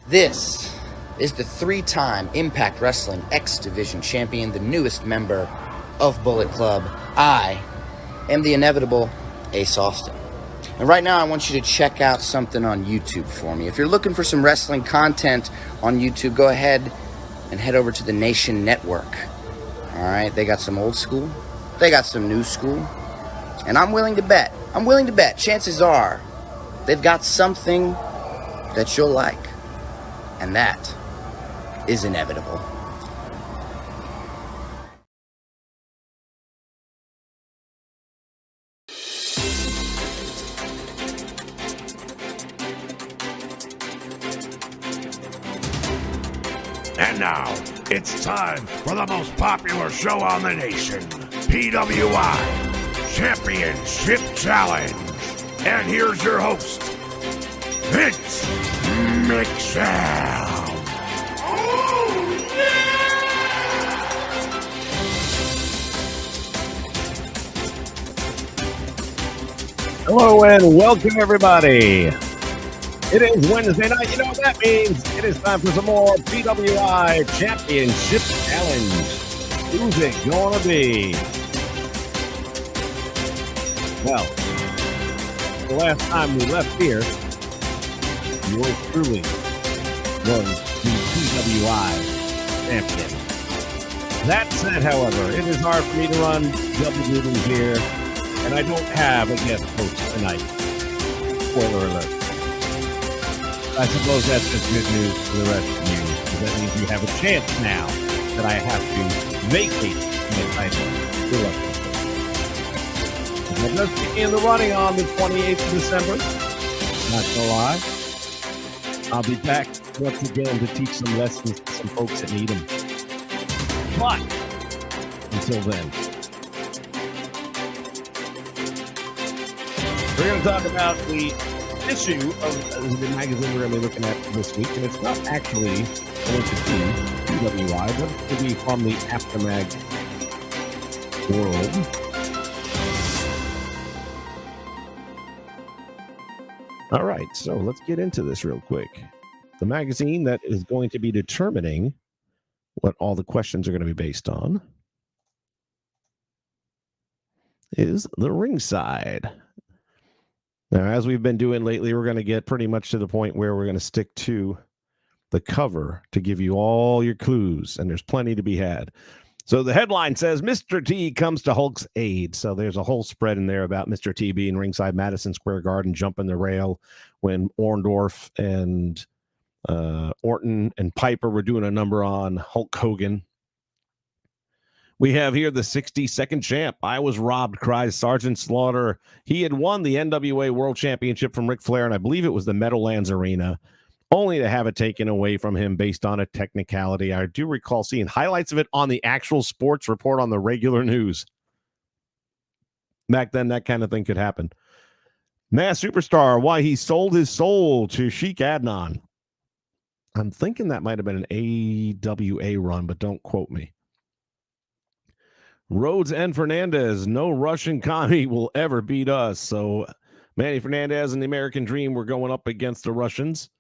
This is the 3-time Impact Wrestling X Division champion, the newest member of Bullet Club. I am the inevitable Ace Austin. And right now I want you to check out something on YouTube for me. If you're looking for some wrestling content on YouTube, go ahead and head over to the NatioNetwork. All right, they got some old school, they got some new school, and I'm willing to bet, chances are they've got something that you'll like. And that is inevitable. And now, it's time for the most popular show on the nation, PWI Championship Challenge. And here's your host, Vince McShell. Oh, yeah! Hello and welcome, everybody. It is Wednesday night. You know what that means. It is time for some more PWI Championship Challenge. Who's it going to be? Well, the last time we left here, yours truly was the PWI champion. That said, however, it is hard for me to run double meetings here, and I don't have a guest host tonight. Spoiler alert. I suppose that's just good news for the rest of you, because that means you have a chance now that I have to vacate my title. Good luck. That does begin the running on the 28th of December. Not gonna lie. I'll be back once again to teach some lessons to some folks that need them. But until then, we're going to talk about the issue of the magazine we're going to be looking at this week, and it's not actually going to be PWI, but it's going to be from the Aftermag world. All right, so let's get into this real quick. The magazine that is going to be determining what all the questions are going to be based on is the Ringside. Now, as we've been doing lately, we're going to get pretty much to the point where we're going to stick to the cover to give you all your clues, and there's plenty to be had. So the headline says, Mr. T comes to Hulk's aid. So there's a whole spread in there about Mr. T being ringside Madison Square Garden, jumping the rail when Orndorff and Orton and Piper were doing a number on Hulk Hogan. We have here the 60-second champ. I was robbed, cries Sergeant Slaughter. He had won the NWA World Championship from Ric Flair, and I believe it was the Meadowlands Arena, only to have it taken away from him based on a technicality. I do recall seeing highlights of it on the actual sports report on the regular news. Back then, that kind of thing could happen. Mass Superstar, why he sold his soul to Sheik Adnan. I'm thinking that might have been an AWA run, but don't quote me. Rhodes and Fernandez, no Russian commie will ever beat us. So Manny Fernandez and the American Dream were going up against the Russians.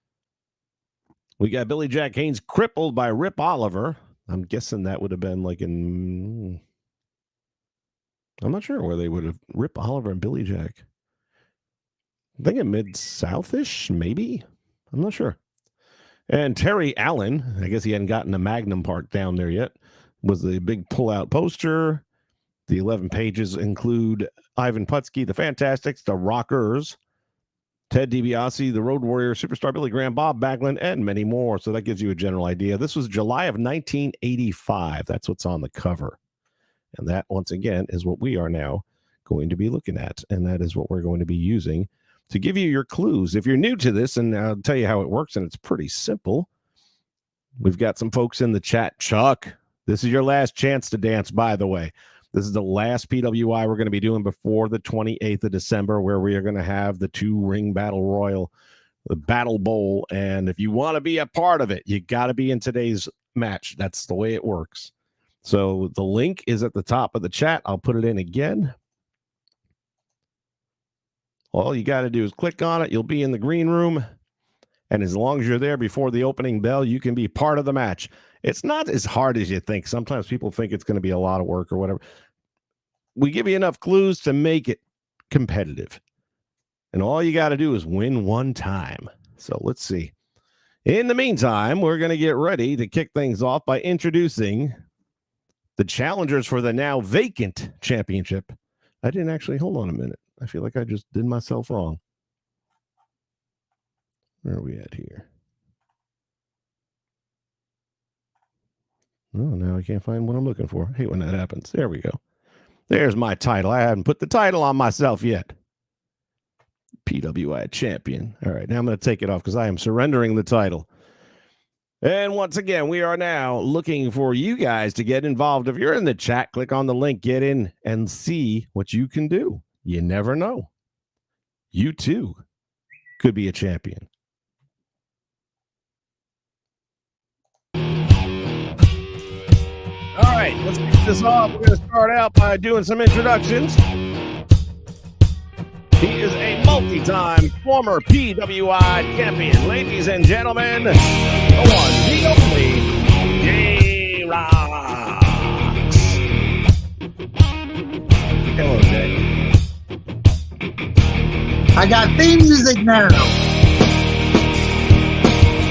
We got Billy Jack Haynes crippled by Rip Oliver. I'm guessing that would have been like in... I'm not sure where they would have... Rip Oliver and Billy Jack. I'm thinking Mid-South-ish, maybe? I'm not sure. And Terry Allen, I guess he hadn't gotten the Magnum part down there yet, was the big pull-out poster. The 11 pages include Ivan Putski, the Fantastics, the Rockers, Ted DiBiase, the Road Warrior, Superstar Billy Graham, Bob Backlund, and many more. So that gives you a general idea. This was July of 1985. That's what's on the cover. And that, once again, is what we are now going to be looking at. And that is what we're going to be using to give you your clues. If you're new to this, and I'll tell you how it works, and it's pretty simple. We've got some folks in the chat. Chuck, this is your last chance to dance, by the way. This is the last PWI we're going to be doing before the 28th of December, where we are going to have the 2-ring battle royal, the Battle Bowl. And if you want to be a part of it, you got to be in today's match. That's the way it works. So the link is at the top of the chat. I'll put it in again. All you got to do is click on it. You'll be in the green room. And as long as you're there before the opening bell, you can be part of the match. It's not as hard as you think. Sometimes people think it's going to be a lot of work or whatever. We give you enough clues to make it competitive. And all you got to do is win one time. So let's see. In the meantime, we're going to get ready to kick things off by introducing the challengers for the now vacant championship. I didn't actually, hold on a minute. I feel like I just did myself wrong. Where are we at here? Oh, now I can't find what I'm looking for. I hate when that happens. There we go. There's my title. I haven't put the title on myself yet. PWI champion. All right, now I'm going to take it off because I am surrendering the title. And once again, we are now looking for you guys to get involved. If you're in the chat, click on the link, get in, and see what you can do. You never know. You too could be a champion. All right, let's kick this off. We're going to start out by doing some introductions. He is a multi-time former PWI champion. Ladies and gentlemen, the one, the only, J-Rocks. Hello, Jay. I got theme music now.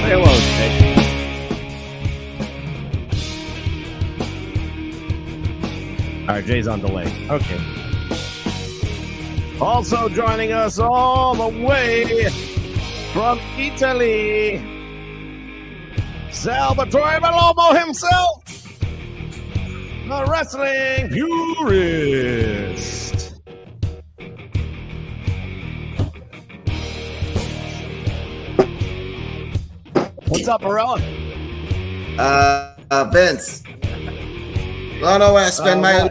Hello, Jay. All right, Jay's on delay. Okay. Also joining us all the way from Italy, Salvatore Malomo himself, the wrestling purist. What's up, Morella? Vince. I don't know where I spend my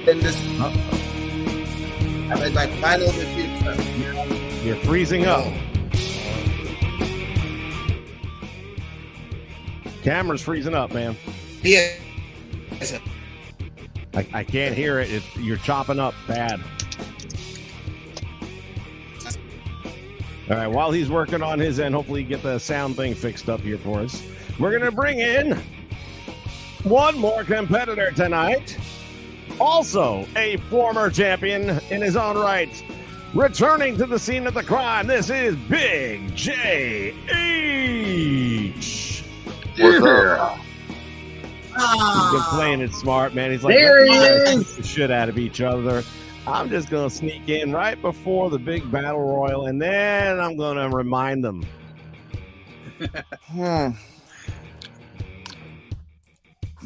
in this. I'm in my final defeat. You're freezing up. Camera's freezing up, man. Yeah. I can't hear it. You're chopping up bad. All right, while he's working on his end, hopefully get the sound thing fixed up here for us. We're going to bring in one more competitor tonight. Also a former champion in his own right. Returning to the scene of the crime, this is Big J H. What's up? He's been playing it smart, man. He's like, There he let's is. beat the shit out of each other. I'm just going to sneak in right before the big battle royal, and then I'm going to remind them. You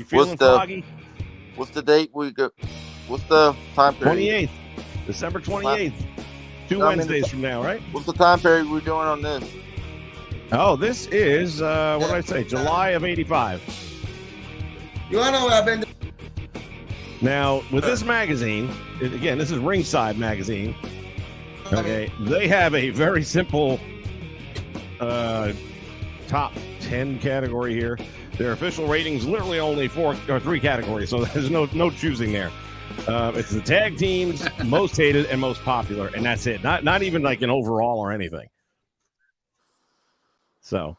feeling foggy? What's the date we go? What's the time period? 28th, December 28th. Two Wednesdays from now, right? What's the time period we're doing on this? Oh, this is, what did I say? July of 85. You wanna know what I've been doing? Now, with this magazine, again, this is Ringside Magazine. Okay, they have a very simple top 10 category here. Their official ratings literally only 4 or 3 categories, so there's no choosing there. It's the tag teams, most hated and most popular, and that's it. Not even like an overall or anything. So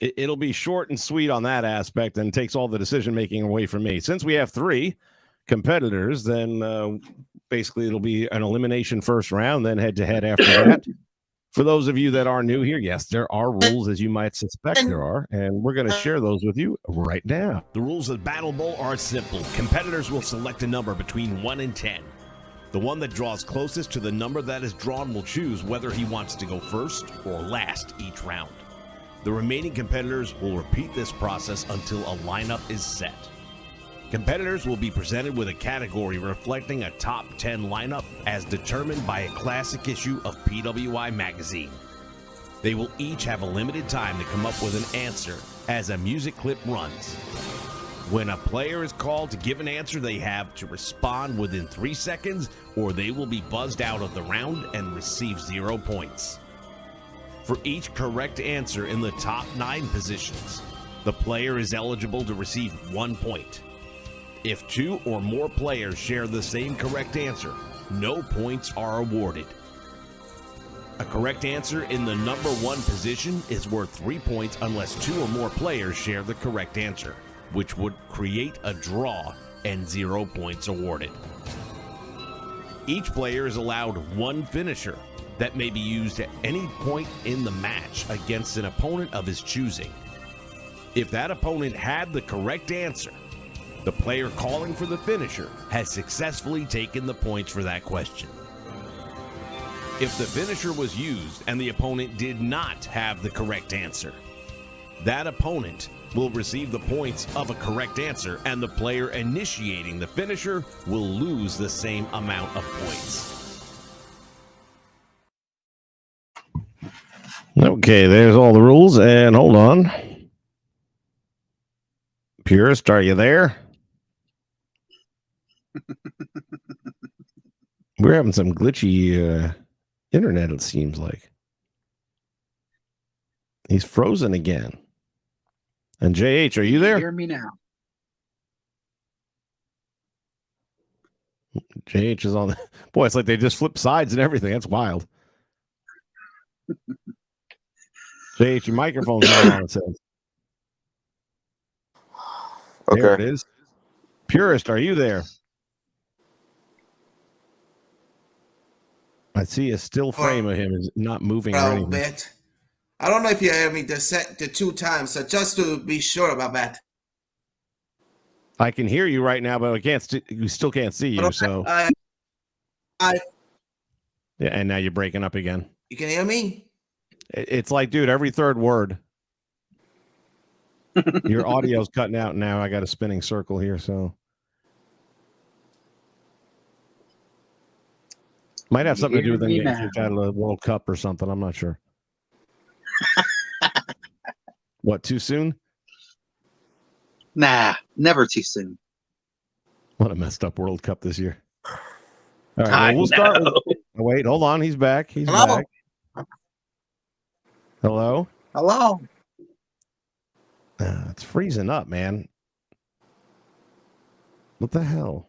it'll be short and sweet on that aspect and takes all the decision making away from me. Since we have 3 competitors, then basically it'll be an elimination first round, then head to head after that. For those of you that are new here, yes, there are rules, as you might suspect there are, and we're going to share those with you right now. The rules of Battle Bowl are simple. Competitors will select a number between 1 and 10. The one that draws closest to the number that is drawn will choose whether he wants to go first or last each round. The remaining competitors will repeat this process until a lineup is set. Competitors will be presented with a category reflecting a top 10 lineup as determined by a classic issue of PWI Magazine. They will each have a limited time to come up with an answer as a music clip runs. When a player is called to give an answer, they have to respond within 3 seconds or they will be buzzed out of the round and receive 0 points. For each correct answer in the top 9 positions, the player is eligible to receive 1 point. If 2 or more players share the same correct answer, no points are awarded. A correct answer in the number 1 position is worth 3 points unless 2 or more players share the correct answer, which would create a draw and 0 points awarded. Each player is allowed 1 finisher that may be used at any point in the match against an opponent of his choosing. If that opponent had the correct answer, the player calling for the finisher has successfully taken the points for that question. If the finisher was used and the opponent did not have the correct answer, that opponent will receive the points of a correct answer, and the player initiating the finisher will lose the same amount of points. Okay, there's all the rules, and hold on. Purist, are you there? We're having some glitchy internet, it seems like. He's frozen again. And JH, are you there? Hear me now. JH is on the... Boy, it's like they just flip sides and everything. That's wild. JH, your microphone's not on, it says. Okay. There it is. Purist, are you there? I see a still frame of him is not moving or A anything. bit. I don't know if you heard me the 2 times, so just to be sure about that. I can hear you right now, but I can't. We still can't see you. So I yeah, and now you're breaking up again. you can hear me? It's like, dude, every third word. Your audio's cutting out now. I got a spinning circle here, so might have something to do with them getting kicked out of the World Cup or something. I'm not sure. What, too soon? Nah, never too soon. What a messed up World Cup this year. All right, well, we'll start with... Oh, wait, hold on. He's back. He's Hello? back. Hello? Hello. It's freezing up, man. What the hell?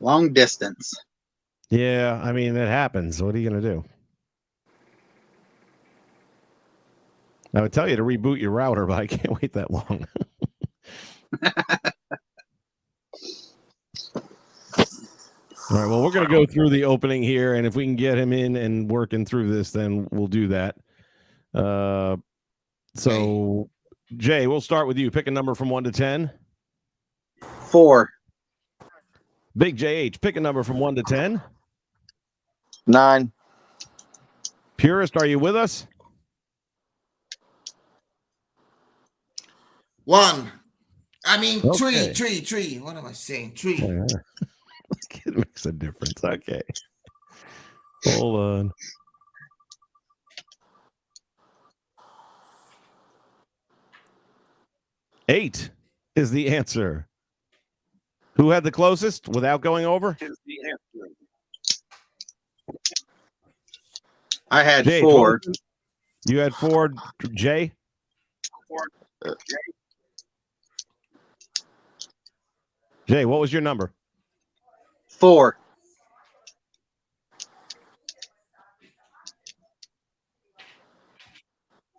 Long distance. Yeah, I mean, it happens. What are you going to do? I would tell you to reboot your router, but I can't wait that long. All right, well, we're going to go through the opening here, and if we can get him in and working through this, then we'll do that. So, Jay, we'll start with you. Pick a number from 1 to 10. 4. Big JH, pick a number from 1 to 10. 9. Purist, are you with us? 1. I mean, Okay. 3. What am I saying? 3. Yeah. It makes a difference. Okay. Hold on. Eight is the answer. Who had the closest without going over? I had Jay, 4. closest? You had 4, Jay? Jay, what was your number? 4.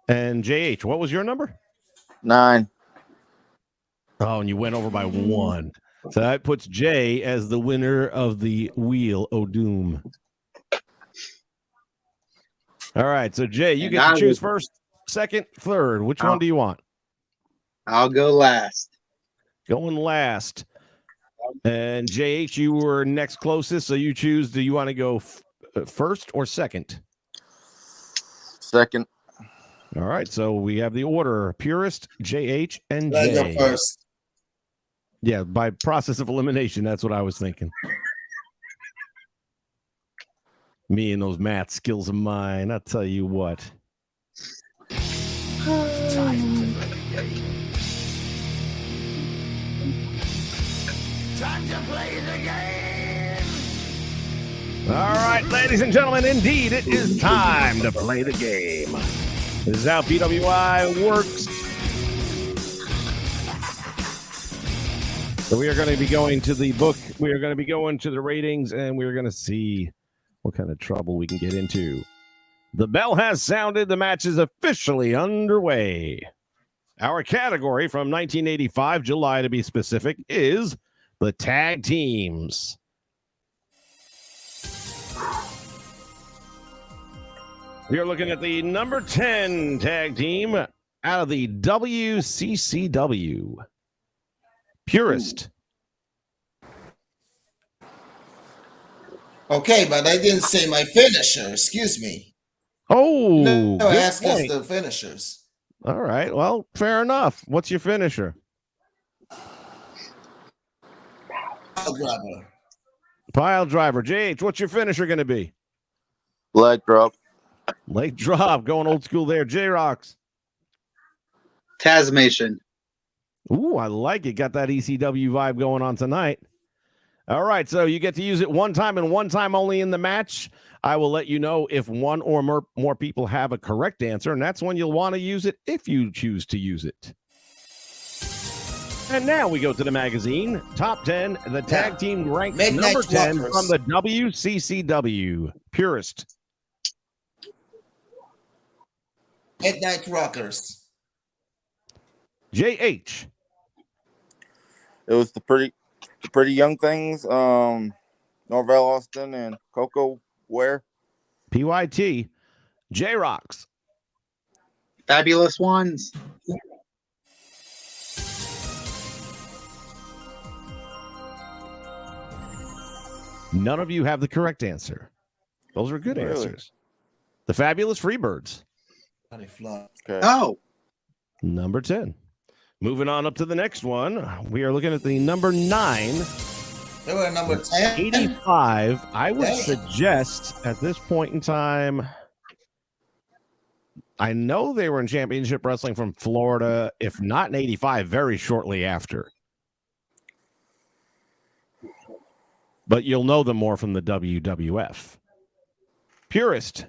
And JH, what was your number? 9. Oh, and you went over by 1. So that puts Jay as the winner of the Wheel o' Doom. All right, so Jay, you get to choose first, second, third. Which one do you want? I'll go last. Going last. And JH, you were next closest, so you choose. Do you want to go first or second? Second. All right, so we have the order: Purist, JH, and Let's Jay. go first. Yeah, by process of elimination, that's what I was thinking. Me and those math skills of mine, I'll tell you what. Time to play the game! All right, ladies and gentlemen, indeed, it is time to play the game. This is how PWI works. So we are going to be going to the book. We are going to be going to the ratings, and we are going to see what kind of trouble we can get into. The bell has sounded. The match is officially underway. Our category from 1985, July to be specific, is the tag teams. We are looking at the number 10 tag team out of the WCCW. Purist. Okay, but I didn't say my finisher. Excuse me. Oh, No, good ask us point. the finishers. All right. Well, fair enough. What's your finisher? Pile driver. Pile driver. JH, what's your finisher going to be? Leg drop. Leg drop. Going old school there. J-Rocks. Tasmation. Ooh, I like it. Got that ECW vibe going on tonight. All right, so you get to use it one time and one time only in the match. I will let you know if one or more people have a correct answer, and that's when you'll want to use it if you choose to use it. And now we go to the magazine. Top 10, the tag team ranked Midnight number 10 Walkers. from the WCCW. Purist. Midnight Rockers. JH. It was the pretty young things. Norvell Austin and Coco Ware. PYT. J-Rocks. Fabulous Ones. None of you have the correct answer. Those are good Really? answers. The Fabulous Freebirds. Bloody fly. Okay. Oh, Number 10. Moving on up to the next one. We are looking at the number 9. They were number 10. 85. I would Damn. suggest at this point in time, I know they were in championship wrestling from Florida, if not in 85, very shortly after. But you'll know them more from the WWF. Purist.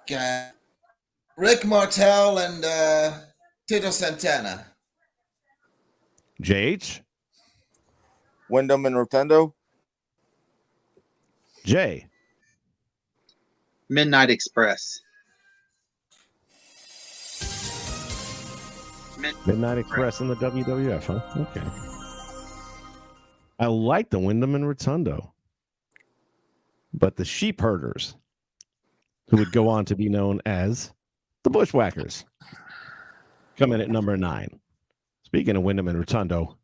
Okay. Rick Martel and Tito Santana. JH. Wyndham and Rotundo. J. Midnight Express. Midnight Express in the WWF, huh? Okay. I like the Wyndham and Rotundo. But the Sheep Herders, who would go on to be known as the Bushwhackers, come in at number 9. Speaking of Wyndham and Rotundo,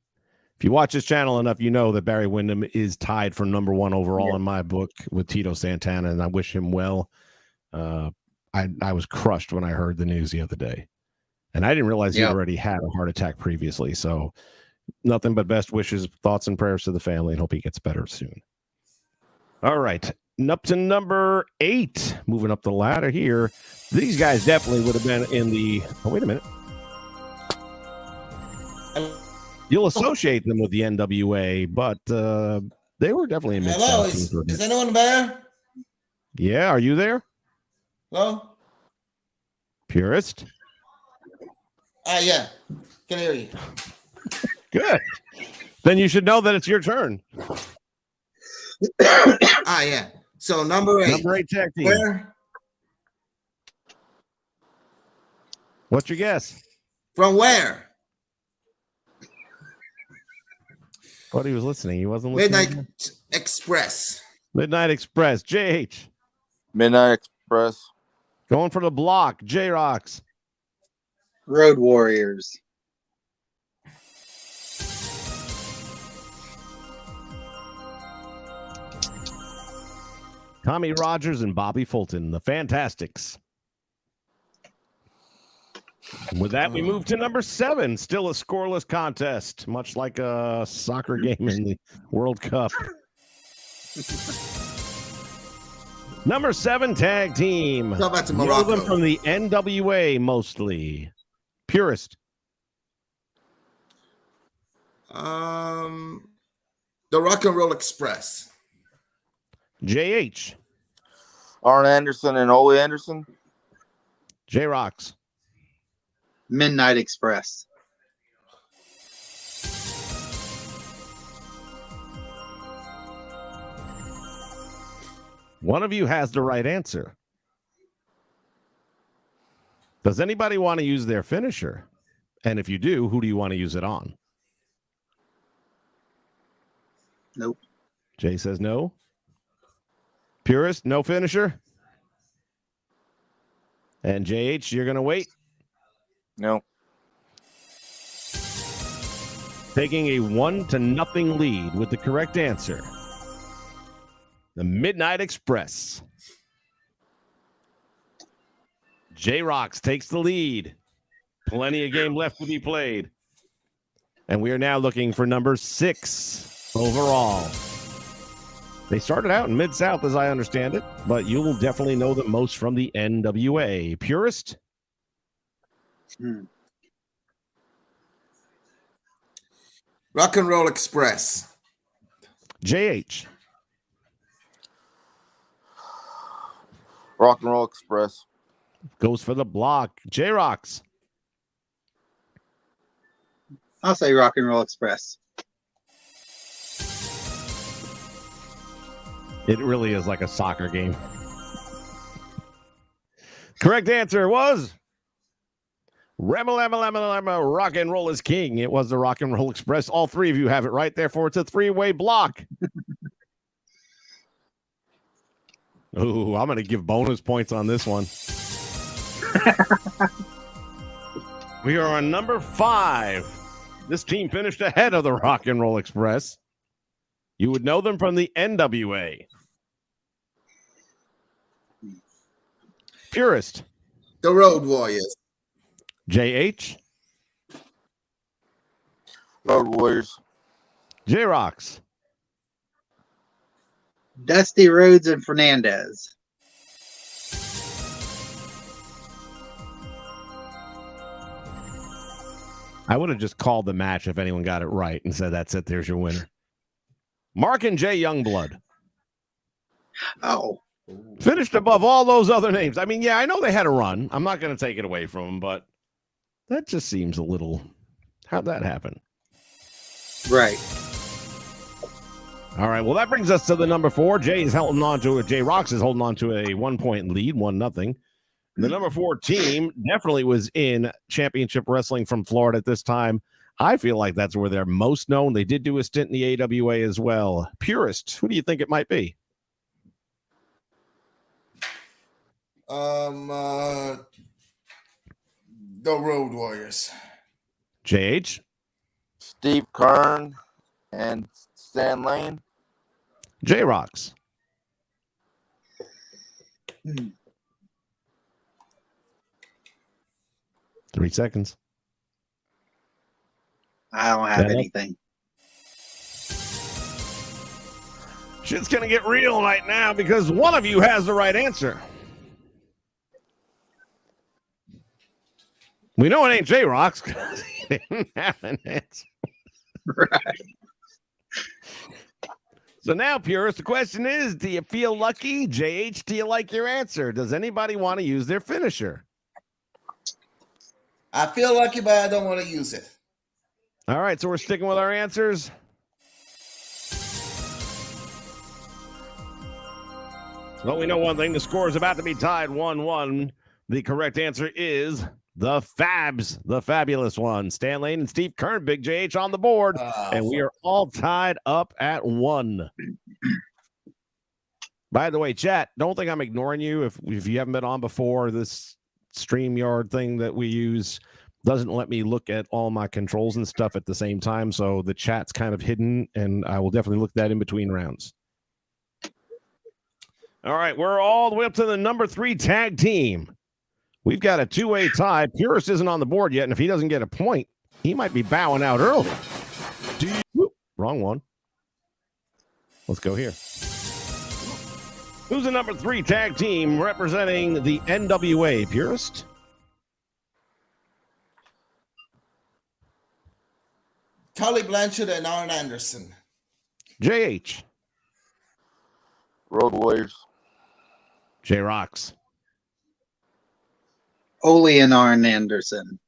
if you watch this channel enough, you know that Barry Windham is tied for number 1 overall in my book with Tito Santana, and I wish him well. I was crushed when I heard the news the other day. And I didn't realize he already had a heart attack previously. So nothing but best wishes, thoughts, and prayers to the family, and hope he gets better soon. All right. Up to number 8. Moving up the ladder here. These guys definitely would have been in the... Oh, wait a minute. You'll associate them with the NWA, but they were definitely a Hello, mixed team. is anyone there? Yeah, are you there? Hello? Purist? Yeah. Can hear you. Good. Then you should know that it's your turn. Yeah. So number 8. Number 8 tag team. Where? What's your guess? From where? What, he was listening. He wasn't listening. Midnight Express. Midnight Express. JH. Midnight Express. Going for the block. J-Rocks. Road Warriors. Tommy Rogers and Bobby Fulton, the Fantastics. With that, we move to number 7. Still a scoreless contest, much like a soccer game in the World Cup. Number 7 tag team. Go back to Know Morocco. them from the NWA mostly. Purist. The Rock and Roll Express. JH. Arn Anderson and Ole Anderson. J-Rocks. Midnight Express. One of you has the right answer. Does anybody want to use their finisher? And if you do, who do you want to use it on? Nope. Jay says no. Purist, no finisher. And JH, you're going to wait. No. Taking a 1-0 lead with the correct answer. The Midnight Express. J-Rocks takes the lead. Plenty of game left to be played. And we are now looking for number 6 overall. They started out in Mid-South, as I understand it, but you will definitely know them most from the NWA. Purist? Rock and Roll Express. JH? Rock and Roll Express. Goes for the block. J-Rocks? I'll say Rock and Roll Express. It really is like a soccer game. Correct answer was Rock and Roll is King. It was the Rock and Roll Express. All three of you have it right. Therefore, it's a 3-way block. Ooh, I'm going to give bonus points on this one. We are on number 5. This team finished ahead of the Rock and Roll Express. You would know them from the NWA. Purist. The Road Warriors. JH. Road Warriors. J-Rocks. Dusty Rhodes and Fernandez. I would have just called the match if anyone got it right and said, that's it, there's your winner. Mark and Jay Youngblood. Oh. Finished above all those other names. I mean, yeah, I know they had a run. I'm not going to take it away from them, but that just seems a little... How'd that happen? Right. All right, well, that brings us to the number 4. Jay is holding on to it. Jay Rocks is holding on to a 1-point lead, 1-0. The number 4 team definitely was in championship wrestling from Florida at this time. I feel like that's where they're most known. They did do a stint in the AWA as well. Purist, who do you think it might be? The Road Warriors. JH? Steve Kern and Stan Lane. J-Rocks. 3 seconds. I don't have anything. Shit's going to get real right now because one of you has the right answer. We know it ain't J-Rocks because he didn't have an answer. Right. So now, Purist, the question is, do you feel lucky? JH, do you like your answer? Does anybody want to use their finisher? I feel lucky, but I don't want to use it. All right, so we're sticking with our answers. Well, we know one thing. The score is about to be tied 1-1. The correct answer is the Fabs, the fabulous one. Stan Lane and Steve Kern, Big JH on the board. And we are all tied up at 1. By the way, chat, don't think I'm ignoring you. If you haven't been on before, this StreamYard thing that we use doesn't let me look at all my controls and stuff at the same time. So the chat's kind of hidden, and I will definitely look at that in between rounds. All right, we're all the way up to the number 3 tag team. We've got a 2-way tie. Purist isn't on the board yet, and if he doesn't get a point, he might be bowing out early. Whoop, wrong one. Let's go here. Who's the number 3 tag team representing the NWA, Purist? Tully Blanchard and Arn Anderson. JH. Road Warriors. J-Rocks. Ole and Arn Anderson.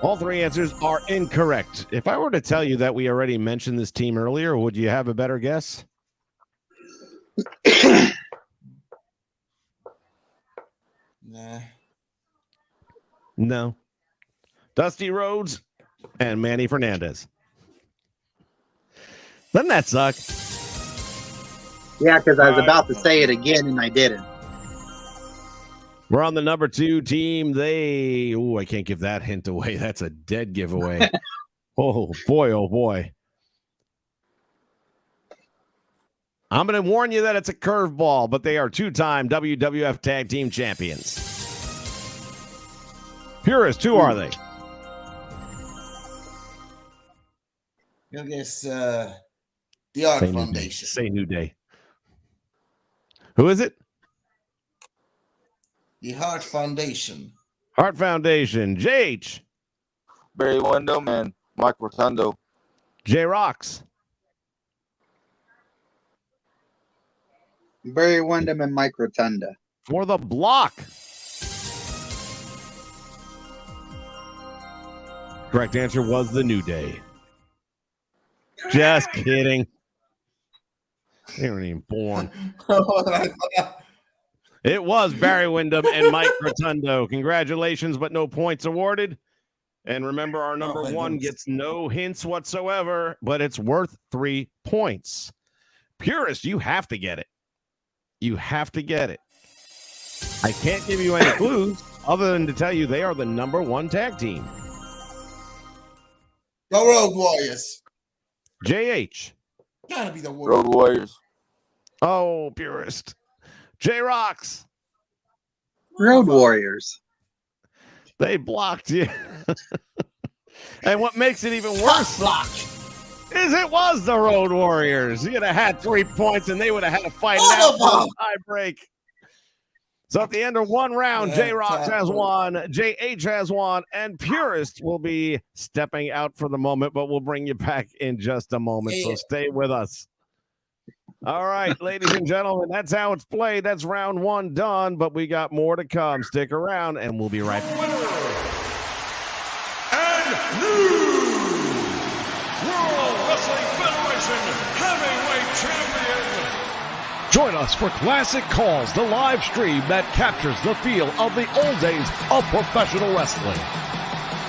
All three answers are incorrect. If I were to tell you that we already mentioned this team earlier, would you have a better guess? Nah. No. Dusty Rhodes and Manny Fernandez. Doesn't that suck? Yeah, because I was about to say it again and I didn't. We're on the number 2 team. I can't give that hint away. That's a dead giveaway. Oh, boy, oh, boy. I'm going to warn you that it's a curveball, but they are 2-time WWF Tag Team Champions. Purist, who are they? I guess the Art Foundation. Say New Day. Who is it? The Heart Foundation. Heart Foundation. JH. Barry Windham and Mike Rotundo. J Rocks. Barry Windham and Mike Rotunda. For the block. Correct answer was the New Day. Just kidding. They weren't even born. It was Barry Windham and Mike Rotundo. Congratulations, but no points awarded. And remember, our number 1 gets no hints whatsoever, but it's worth 3 points. Purist, you have to get it. You have to get it. I can't give you any clues other than to tell you they are the number 1 tag team. The Road Warriors. JH. Gotta be the Road Warriors. Oh, Purist. J Rocks. Road Warriors. They blocked you. And what makes it even worse is it was the Road Warriors. You'd have had 3 points and they would have had to fight it out for a tie break. So at the end of 1 round, J Rocks has won, JH has won, and Purist will be stepping out for the moment, but we'll bring you back in just a moment. So stay with us. All right, ladies and gentlemen, that's how it's played. That's round 1 done, but we got more to come. Stick around, and we'll be right back. And new World Wrestling Federation Heavyweight Champion. Join us for Classic Calls, the live stream that captures the feel of the old days of professional wrestling.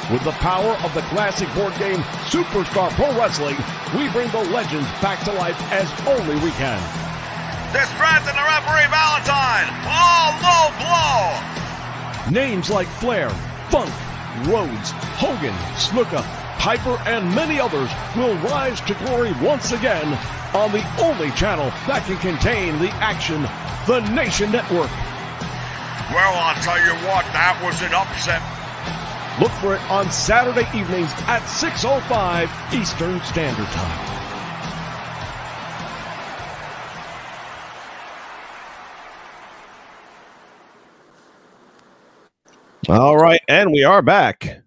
With the power of the classic board game Superstar Pro Wrestling, we bring the legends back to life as only we can. Distracting the referee Valentine. Oh, low blow. Names like Flair, Funk, Rhodes, Hogan, Snuka, Piper, and many others will rise to glory once again on the only channel that can contain the action, the Nation Network. Well, I'll tell you what, that was an upset. Look for it on Saturday evenings at 6:05 Eastern Standard Time. All right, and we are back.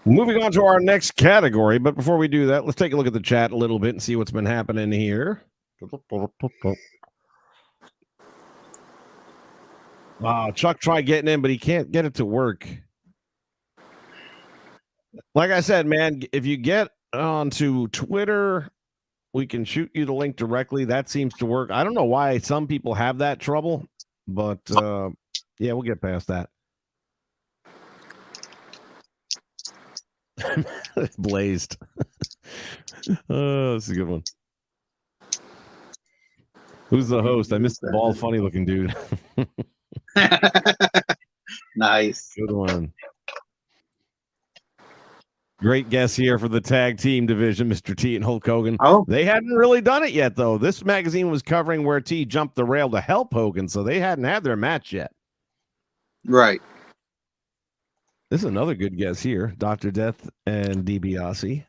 Moving on to our next category, but before we do that, let's take a look at the chat a little bit and see what's been happening here. Wow, Chuck tried getting in, but he can't get it to work. Like I said, man, if you get onto Twitter, we can shoot you the link directly. That seems to work. I don't know why some people have that trouble, but yeah, we'll get past that. Blazed. Oh, this is a good one. Who's the host? I missed the bald, funny looking dude. Nice. Good one. Great guess here for the tag team division, Mr. T and Hulk Hogan. Oh, They hadn't really done it yet, though. This magazine was covering where T jumped the rail to help Hogan, so they hadn't had their match yet. right. This is another good guess here. Dr. Death and DiBiase.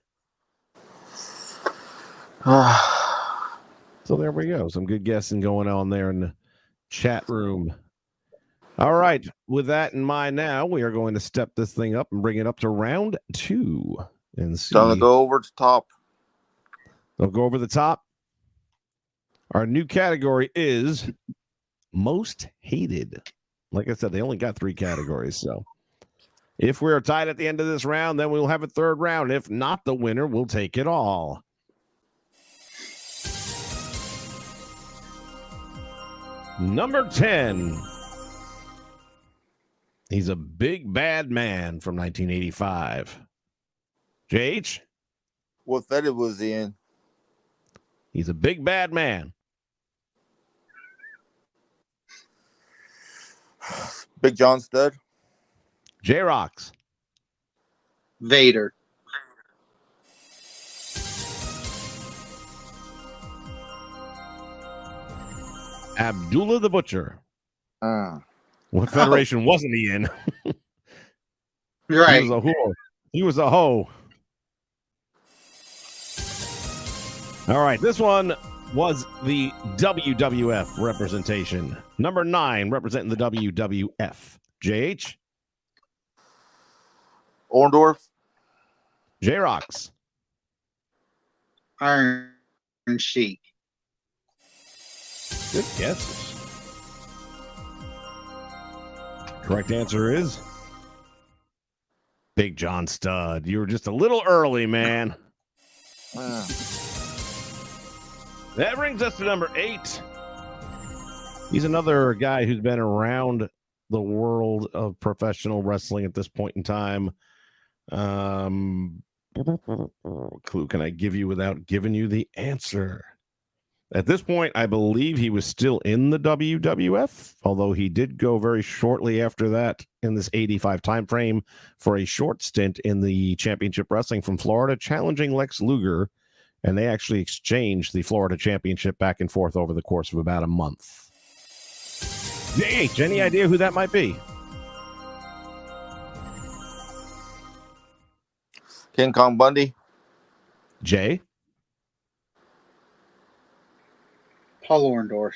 So there we go. Some good guessing going on there in the chat room. All right. With that in mind now, we are going to step this thing up and bring it up to round 2. And see. Time to go over to top. They'll go over the top. Our new category is most hated. Like I said, they only got 3 categories, so If we're tied at the end of this round, then we'll have a third round. If not, the winner will take it all. Number 10. He's a big bad man from 1985. JH? What Fed was he in? He's a big bad man. Big John Stud. J-Rocks. Vader. Abdullah the Butcher. Uh, What federation wasn't he in? Right. He was a whore. He was a hoe. All right, this one was the WWF representation. Number 9 representing the WWF. JH? Orndorff. J-Rocks. Iron Sheik. Good guesses. Correct answer is Big John Studd. You were just a little early, man. That brings us to number 8. He's another guy who's been around the world of professional wrestling at this point in time. Clue can I give you without giving you the answer? At this point, I believe he was still in the WWF, although he did go very shortly after that in this 85 time frame for a short stint in the Championship Wrestling from Florida, challenging Lex Luger, and they actually exchanged the Florida Championship back and forth over the course of about a month. JH, any idea who that might be? King Kong Bundy. Jay? Paul Orndorff.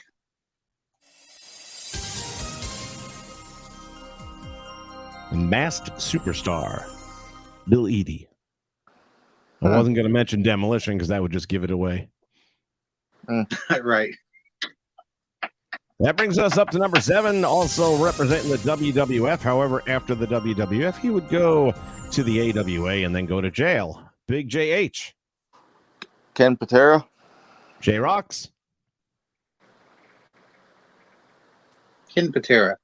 Masked Superstar, Bill Eadie. I wasn't going to mention Demolition because that would just give it away. Right. That brings us up to number 7, also representing the WWF. However, after the WWF, he would go to the AWA and then go to jail. Big JH. Ken Patera. J-Rocks. Ken Patera.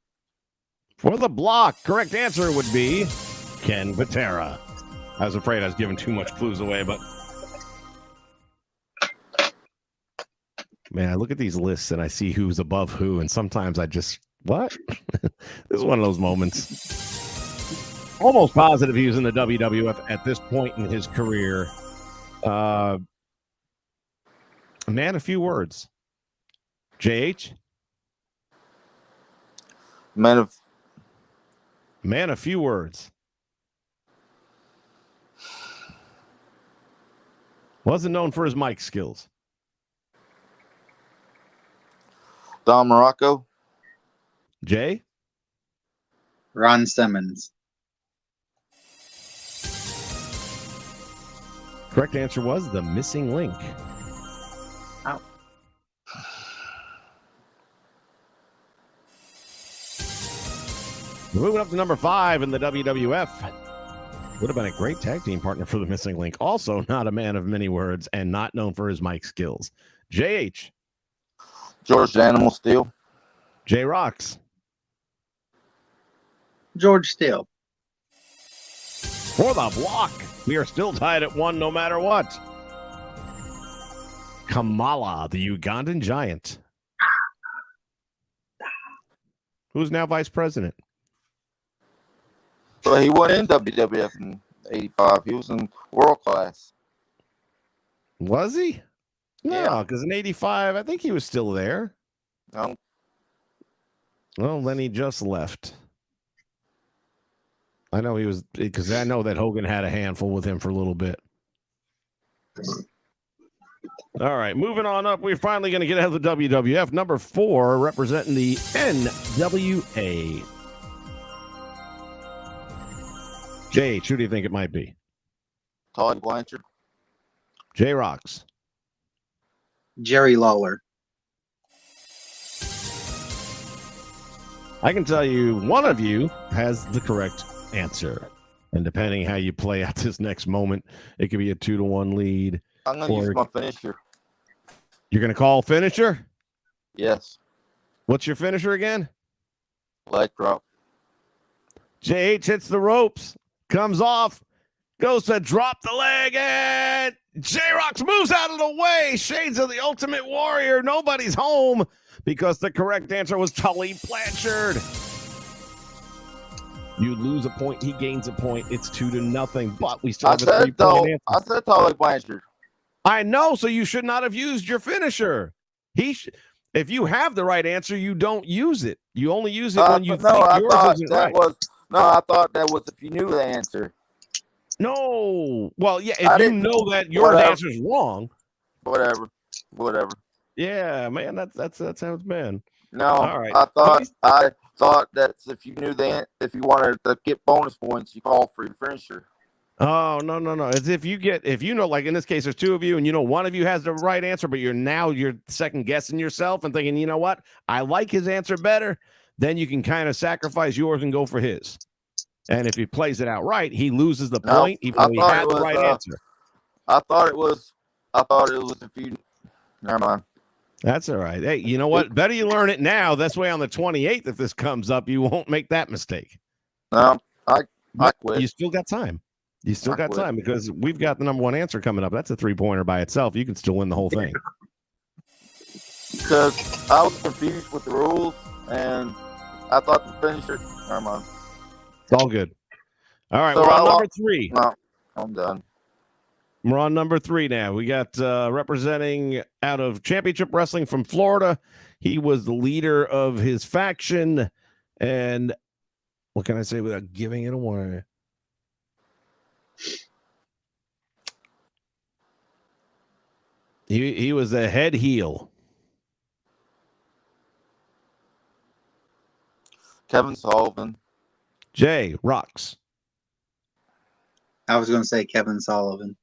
For the block, correct answer would be Ken Patera. I was afraid I was giving too much clues away, but man, I look at these lists and I see who's above who, and sometimes I just, what? This is one of those moments. Almost positive he was in the WWF at this point in his career. Man, a few words. JH? Man, a few words. Wasn't known for his mic skills. Don Morocco. Jay? Ron Simmons. Correct answer was the missing link. Ow. Moving up to number 5 in the WWF. Would have been a great tag team partner for the missing link. Also not a man of many words and not known for his mic skills. JH. George the Animal Steel. J-Rocks. George Steele. For the block. We are still tied at 1 no matter what. Kamala, the Ugandan giant. Who's now vice president? Well, he wasn't in WWF in 85. He was in World Class. Was he? No, Yeah. because in 85, I think he was still there. No. Well, then he just left. I know he was, because I know that Hogan had a handful with him for a little bit. All right, moving on up. We're finally going to get out of the WWF. Number 4, representing the NWA. Jay, who do you think it might be? Todd Blanchard. J-Rocks. Jerry Lawler. I can tell you one of you has the correct answer. And depending how you play out this next moment, it could be a 2-1 lead. I'm going to use my finisher. You're going to call finisher? Yes. What's your finisher again? Leg drop. JH hits the ropes, comes off, goes to drop the leg, and J-Rocks moves out of the way. Shades of the Ultimate Warrior. Nobody's home because the correct answer was Tully Blanchard. You lose a point, he gains a point. It's 2-0, but we still have a 3-point answer. I said Tully Blanchard. I know, so you should not have used your finisher. If you have the right answer, you don't use it. You only use it when you think yours isn't right. I thought that was if you knew the answer. No. Well, yeah, if you know that your answer is wrong. Whatever. Yeah, man, that sounds bad. No, all right. I thought that if you knew if you wanted to get bonus points, you call for your finisher. Oh, no. It's if you know, like in this case, there's two of you, and you know one of you has the right answer, but you're second guessing yourself and thinking, you know what, I like his answer better. Then you can kind of sacrifice yours and go for his. And if he plays it out right, he loses the point, even though he had the right answer. I thought it was if you. Never mind. That's all right. Hey, you know what? Better you learn it now. That's way on the 28th. If this comes up, you won't make that mistake. No, I quit. You still got time. You still got time because we've got the number one answer coming up. That's a 3-pointer by itself. You can still win the whole thing. Because I was confused with the rules, and I thought the finisher. Never mind. It's all good. All right, So we're on number 3. No, I'm done. We're on number 3 now. We got representing out of Championship Wrestling from Florida. He was the leader of his faction. And what can I say without giving it away? He was a head heel. Kevin Sullivan. Jay Rocks. I was going to say Kevin Sullivan.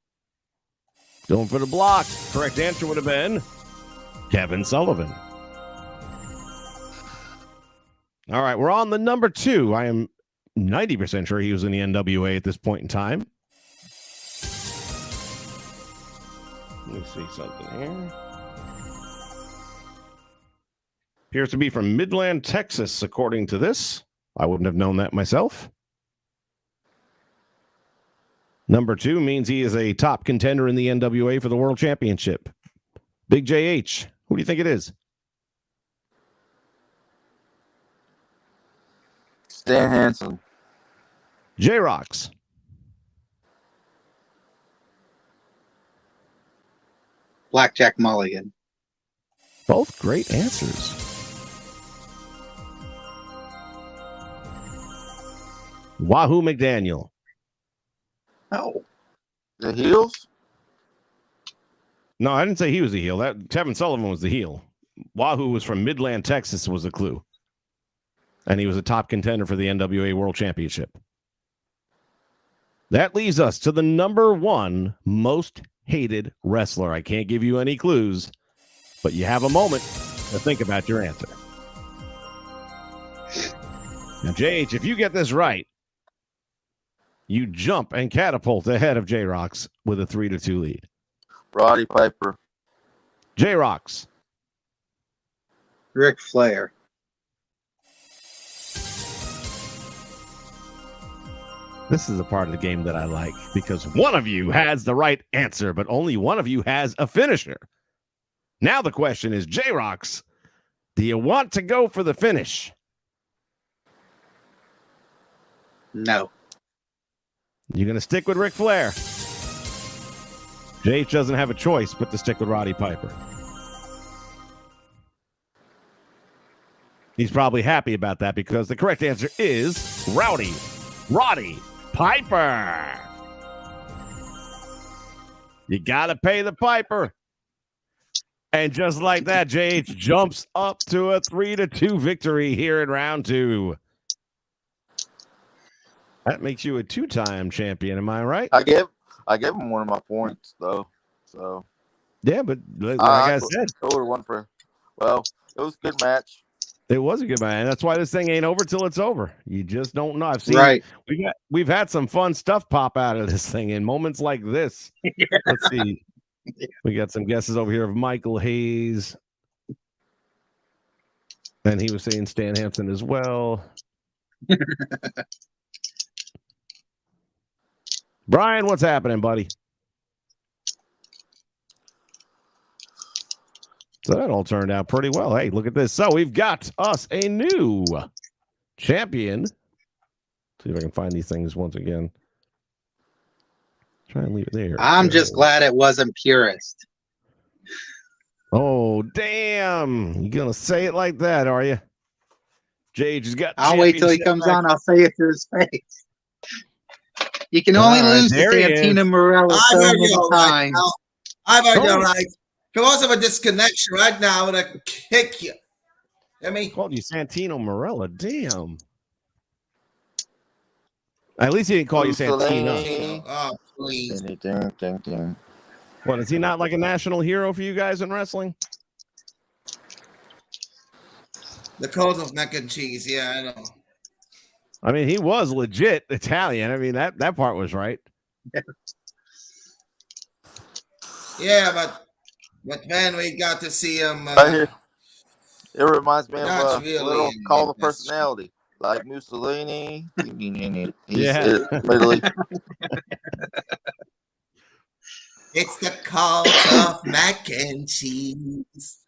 Going for the block. Correct answer would have been Kevin Sullivan. All right, we're on the number 2. I am 90% sure he was in the NWA at this point in time. Let me see something here. Appears to be from Midland, Texas, according to this. I wouldn't have known that myself. Number 2 means he is a top contender in the NWA for the World Championship. Big JH, who do you think it is? Stan Hansen. J-Rocks. Blackjack Mulligan. Both great answers. Wahoo McDaniel. Oh. The heels? No, I didn't say he was the heel. That Kevin Sullivan was the heel. Wahoo was from Midland, Texas, was a clue. And he was a top contender for the NWA World Championship. That leaves us to the number 1 most hated wrestler. I can't give you any clues, but you have a moment to think about your answer. Now, JH, if you get this right, you jump and catapult ahead of J-Rocks with a 3-2 lead. Roddy Piper. J-Rocks. Ric Flair. This is a part of the game that I like because one of you has the right answer, but only one of you has a finisher. Now the question is, J-Rocks, do you want to go for the finish? No. You're going to stick with Ric Flair. JH doesn't have a choice but to stick with Roddy Piper. He's probably happy about that because the correct answer is Roddy Piper. You got to pay the piper. And just like that, JH jumps up to a 3-2 victory here in round 2. That makes you a 2-time champion, am I right? I gave him one of my points though. Yeah, but like I said, it was a good match. It was a good match. That's why this thing ain't over till it's over. You just don't know. I've seen Right. we've had some fun stuff pop out of this thing in moments like this. Yeah. Let's see. We got some guesses over here of Michael Hayes. And he was saying Stan Hansen as well. Brian, what's happening, buddy? So that all turned out pretty well. Hey, look at this. So we've got us a new champion. See if I can find these things once again. Try and leave it there. I'm just glad it wasn't Purist. Oh, damn. You going to say it like that, are you? Jage has got I'll wait till he comes on. I'll say it to his face. You can only lose to Santino Morella so many times. I've heard you right. Because of a disconnection right now, I'm going to kick you. I mean, called you Santino Morella. Damn. At least he didn't call you Santino. Oh, please. What, is he not like a national hero for you guys in wrestling? The cause of mac and cheese. Yeah, I know. I mean, he was legit Italian. I mean, that part was right. Yeah, but man, we got to see him. It reminds me of Not a really little in Call of this. Personality, like Mussolini. Yeah. Literally. It's the cult of mac and cheese.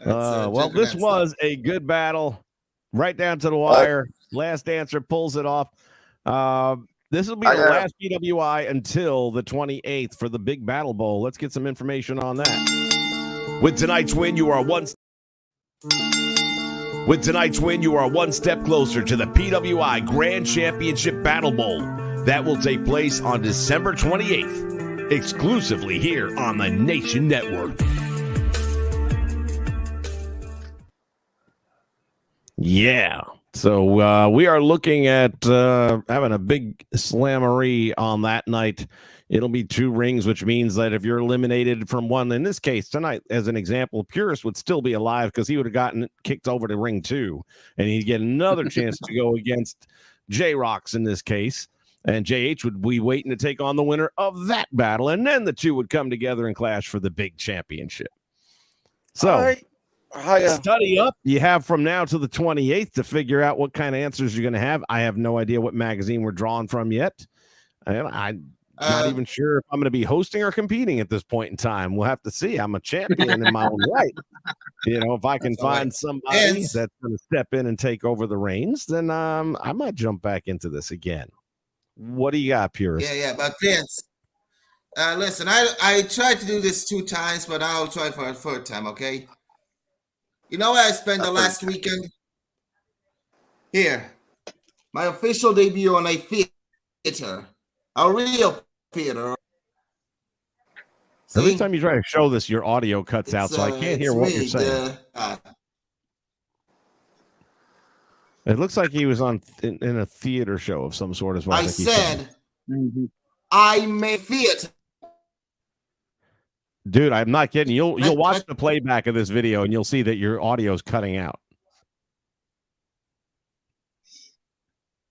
Well, this was a good battle, right down to the wire. Last Dancer pulls it off. This will be the last PWI until the 28th for the Big Battle Bowl. Let's get some information on that. With tonight's win, you are one step closer to the PWI Grand Championship Battle Bowl. That will take place on December 28th, exclusively here on the Nation Network. Yeah. So we are looking at having a big slammaree on that night. It'll be 2 rings, which means that if you're eliminated from one, in this case tonight, as an example, Purist would still be alive because he would have gotten kicked over to ring 2, and he'd get another chance to go against J-Rocks in this case. And JH would be waiting to take on the winner of that battle, and then the two would come together and clash for the big championship. So study up. You have from now to the 28th to figure out what kind of answers you're going to have. I have no idea what magazine we're drawing from yet. I'm not even sure if I'm going to be hosting or competing at this point in time. We'll have to see. I'm a champion in my own right. You know, if I can find somebody that's going to step in and take over the reins, then I might jump back into this again. What do you got, Purist? Yeah, but Vince, listen, I tried to do this 2 times, but I'll try for a 3rd time, okay? You know where I spent the last weekend? Here. My official debut on a theater. A real theater. Every time you try to show this, your audio cuts out, so I can't hear what you're saying. It looks like he was in a theater show of some sort as well. I said, I'm a theater. Dude, I'm not kidding. You'll watch the playback of this video and you'll see that your audio is cutting out.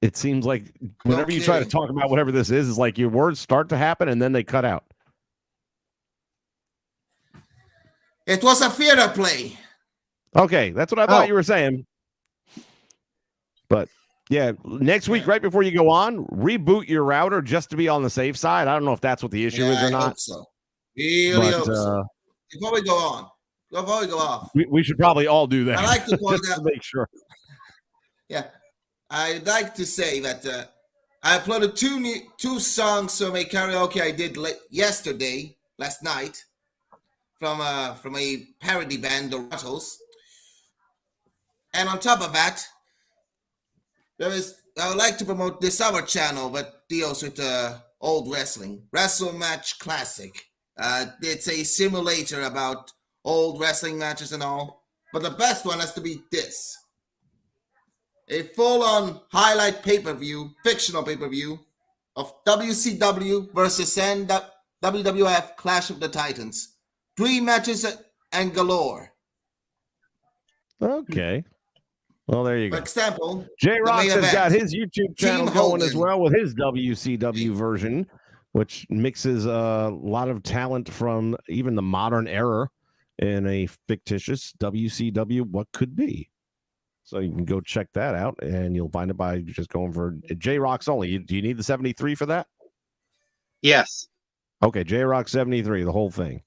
It seems like whenever you try to talk about whatever this is like your words start to happen and then they cut out. It was a theater play. Okay, that's what I thought you were saying. But yeah, next week, right before you go on, reboot your router just to be on the safe side. I don't know if that's what the issue is or not. Hope so. Really hope so. Before we go off, we should probably all do that. I like to point out to make sure. Yeah, I'd like to say that I uploaded two songs from a karaoke I did last night, from a parody band, the Ruttles. And on top of that, I would like to promote this other channel that deals with old wrestling, Wrestle Match Classic. It's a simulator about old wrestling matches and all. But the best one has to be this. A full-on highlight pay-per-view, fictional pay-per-view, of WCW versus WWF Clash of the Titans. 3 matches and galore. Okay. Well, there you For go. example, J the Rox main has event, got his YouTube channel Team going as Hogan. well with his WCW version, which mixes a lot of talent from even the modern era in a fictitious WCW what could be. So you can go check that out, and you'll find it by just going for J Rox only. Do you need the 73 for that? Yes. Okay, J Rox 73, the whole thing.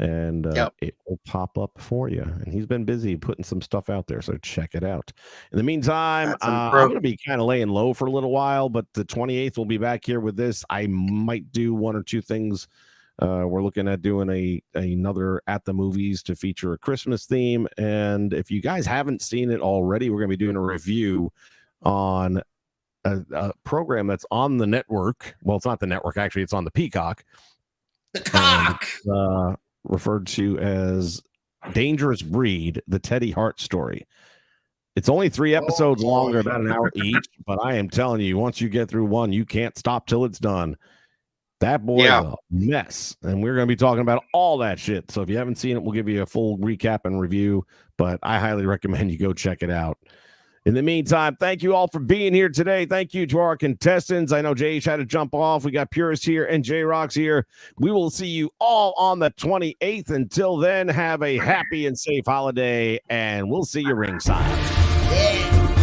And Yep. it will pop up for you. And he's been busy putting some stuff out there, so check it out. In the meantime, I'm going to be kind of laying low for a little while, but the 28th we'll be back here with this. I might do one or two things. We're looking at doing another at the movies to feature a Christmas theme. And if you guys haven't seen it already, we're going to be doing a review on a program that's on the network. Well, it's not the network, actually, it's on the Peacock. The cock! And, referred to as Dangerous Breed, the Teddy Hart story. It's only 3 episodes longer, about an hour each, but I am telling you, once you get through one, you can't stop till it's done. That boy is a mess, and we're going to be talking about all that shit. So if you haven't seen it, we'll give you a full recap and review, but I highly recommend you go check it out. In the meantime, thank you all for being here today. Thank you to our contestants. I know JH had to jump off. We got Purist here and J Rox here. We will see you all on the 28th. Until then, have a happy and safe holiday, and we'll see you ringside. Yeah.